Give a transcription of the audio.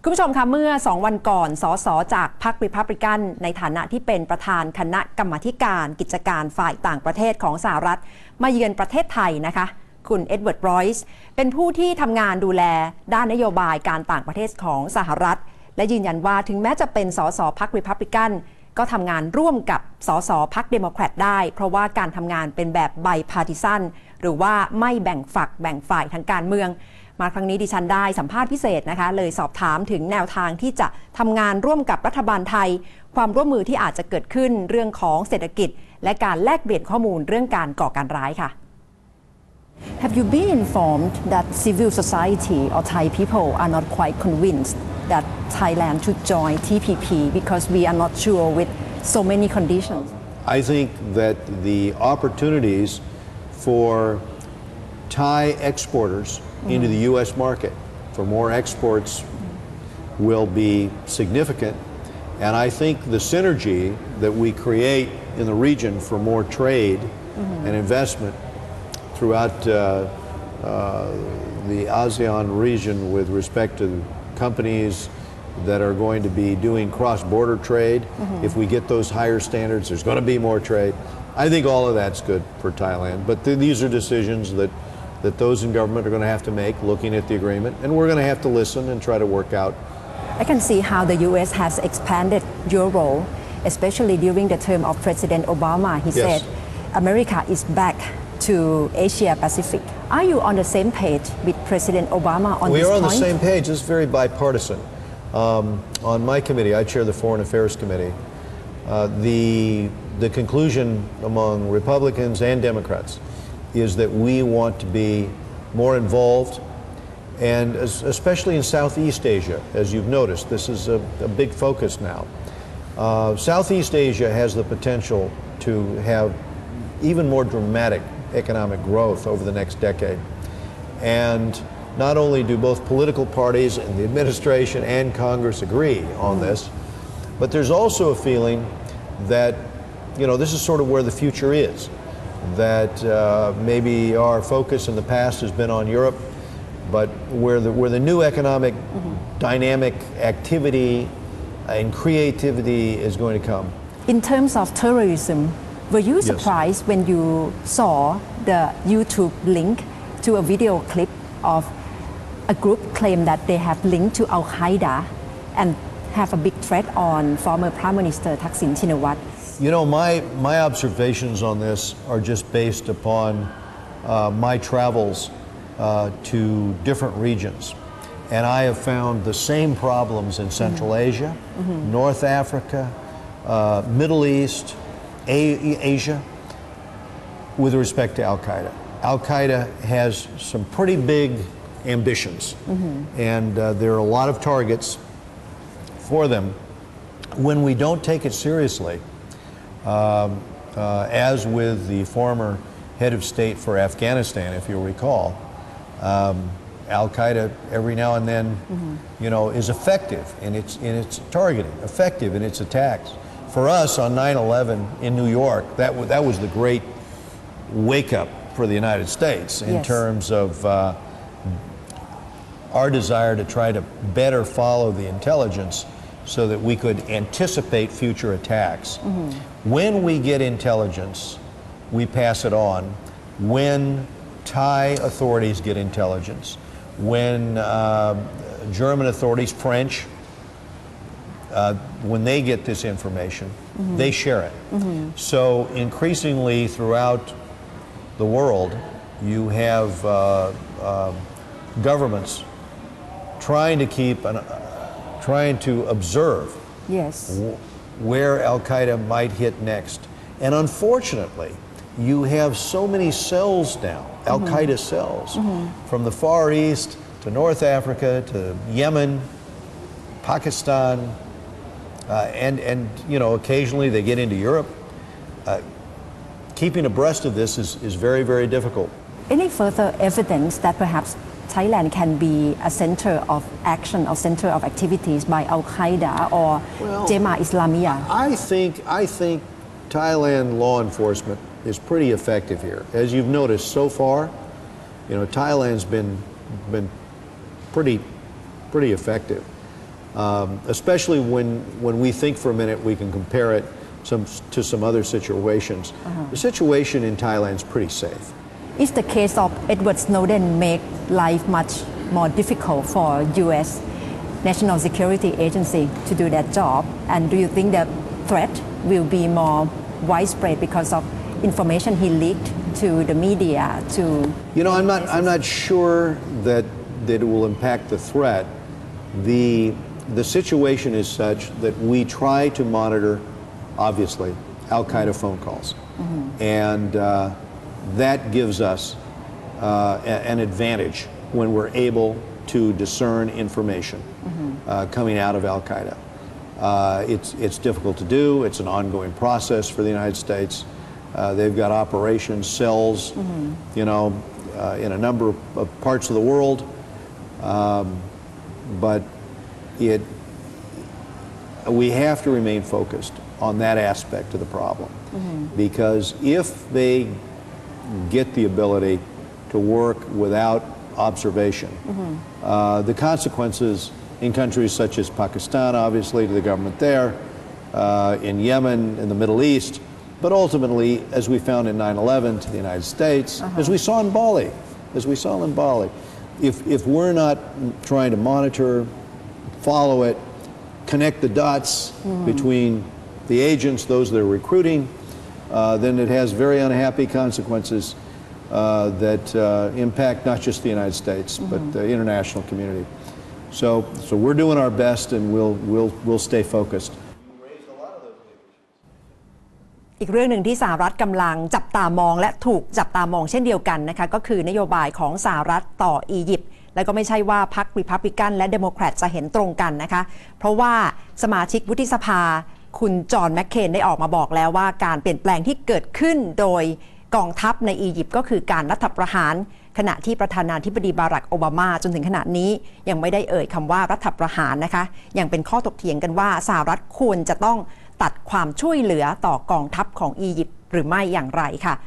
คุณผู้ชมคะเมื่อ2วันก่อนสสจากพรรครีพับลิกันในฐานะที่เป็นประธานคณะกรรมาการกิจการฝ่ายต่างประเทศของสหรัฐมาเยือนประเทศไทยนะคะคุณเอ็ดเวิร์ด รอยส์เป็นผู้ที่ทำงานดูแลด้านนโยบายการต่างประเทศของสหรัฐและยืนยันว่าถึงแม้จะเป็นสสพรรครีพับลิกันก็ทำงานร่วมกับสสพรรคเดโมแครตได้เพราะว่าการทำงานเป็นแบบไบพาร์ติซันหรือว่าไม่แบ่งฝักแบ่งฝ่ายทางการเมืองมาครั้งนี้ดิฉันได้สัมภาษณ์พิเศษนะคะเลยสอบถามถึงแนวทางที่จะทำงานร่วมกับรัฐบาลไทยความร่วมมือที่อาจจะเกิดขึ้นเรื่องของเศรษฐกิจและการแลกเปลี่ยนข้อมูลเรื่องการก่อการร้ายค่ะ Have you been informed that civil society or Thai people are not quite convinced that Thailand should join TPP because we are not sure with so many conditions? I think that the opportunities for Thai exporters into the U.S. market for more exports will be significant, and I think the synergy that we create in the region for more trade and investment throughout the ASEAN region with respect to companies that are going to be doing cross-border trade. If we get those higher standards, there's going to be more trade. I think all of that's good for Thailand, but these are decisions that those in government are going to have to make looking at the agreement, and we're going to have to listen and try to work out. I can see how the U.S. has expanded your role, especially during the term of President Obama. He said, America is back to Asia Pacific. Are you on the same page with President Obama on this point? We are on the same page. It's very bipartisan. On my committee, I chair the Foreign Affairs Committee. The conclusion among Republicans and Democrats is that we want to be more involved, and especially in Southeast Asia, as you've noticed, this is a big focus now. Southeast Asia has the potential to have even more dramatic economic growth over the next decade. And not only do both political parties and the administration and Congress agree on this, but there's also a feeling that, you know, this is sort of where the future is. That maybe our focus in the past has been on Europe, but where the new economic dynamic activity and creativity is going to come. In terms of terrorism, were you surprised when you saw the YouTube link to a video clip of a group claim that they have linked to Al Qaeda and have a big threat on former Prime Minister Thaksin Shinawatra? You know, my observations on this are just based upon my travels to different regions. And I have found the same problems in Central Asia, North Africa, Middle East, Asia, with respect to Al Qaeda. Al Qaeda has some pretty big ambitions, and there are a lot of targets for them. When we don't take it seriously, as with the former head of state for Afghanistan, if you'll recall, Al Qaeda every now and then, you know, is effective in its targeting, effective in its attacks. For us on 9/11 in New York, that was the great wake up for the United States in terms of our desire to try to better follow the intelligence so that we could anticipate future attacks. When we get intelligence, we pass it on. When Thai authorities get intelligence, when German authorities, French, when they get this information, they share it. So increasingly throughout the world, you have governments trying to observe where Al Qaeda might hit next. And unfortunately, you have so many cells now, Al Qaeda cells, from the Far East to North Africa to Yemen, Pakistan, and you know, occasionally they get into Europe. Keeping abreast of this is very, very difficult. Any further evidence that perhaps Thailand can be a center of action or center of activities by Al Qaeda or Jemaah Islamiyah? I think Thailand law enforcement is pretty effective here. As you've noticed so far, you know, Thailand's been pretty effective. especially when we think for a minute we can compare it to some other situations. The situation in Thailand is pretty safe. Is the case of Edward Snowden make life much more difficult for U.S. National Security Agency to do that job? And do you think the threat will be more widespread because of information he leaked to the media? I'm not sure that it will impact the threat. The situation is such that we try to monitor, obviously, Al-Qaeda phone calls. And that gives us an advantage when we're able to discern information coming out of Al-Qaeda. It's difficult to do. It's an ongoing process for the United States. They've got operations, cells, in a number of parts of the world. But we have to remain focused on that aspect of the problem. Because if they get the ability to work without observation, the consequences in countries such as Pakistan, obviously, to the government there, in Yemen, in the Middle East, but ultimately, as we found in 9/11, to the United States, as we saw in Bali, if we're not trying to monitor, follow it, connect the dots between the agents, those that are recruiting, then it has very unhappy consequences that impact not just the United States, but the international community. So we're doing our best, and we'll stay focused. อีกเรื่องหนึ่งที่สหรัฐกำลังจับตามองและถูกจับตามองเช่นเดียวกันนะคะก็คือนโยบายของสหรัฐต่ออียิปต์และก็ไม่ใช่ว่าพรรครีพับลิกันและเดโมแครตจะเห็นตรงกันนะคะเพราะว่าสมาชิกวุฒิสภาคุณจอห์นแมคเคนได้ออกมาบอกแล้วว่าการเปลี่ยนแปลงที่เกิดขึ้นโดยกองทัพในอียิปต์ก็คือการรัฐประหารขณะที่ประธานาธิบดีบารักโอบามาจนถึงขณะนี้ยังไม่ได้เอ่ยคำว่ารัฐประหารนะคะยังเป็นข้อถกเถียงกันว่าสหรัฐควรจะต้องตัดความช่วยเหลือต่อกองทัพของอียิปต์หรือไม่อย่างไรค่ะ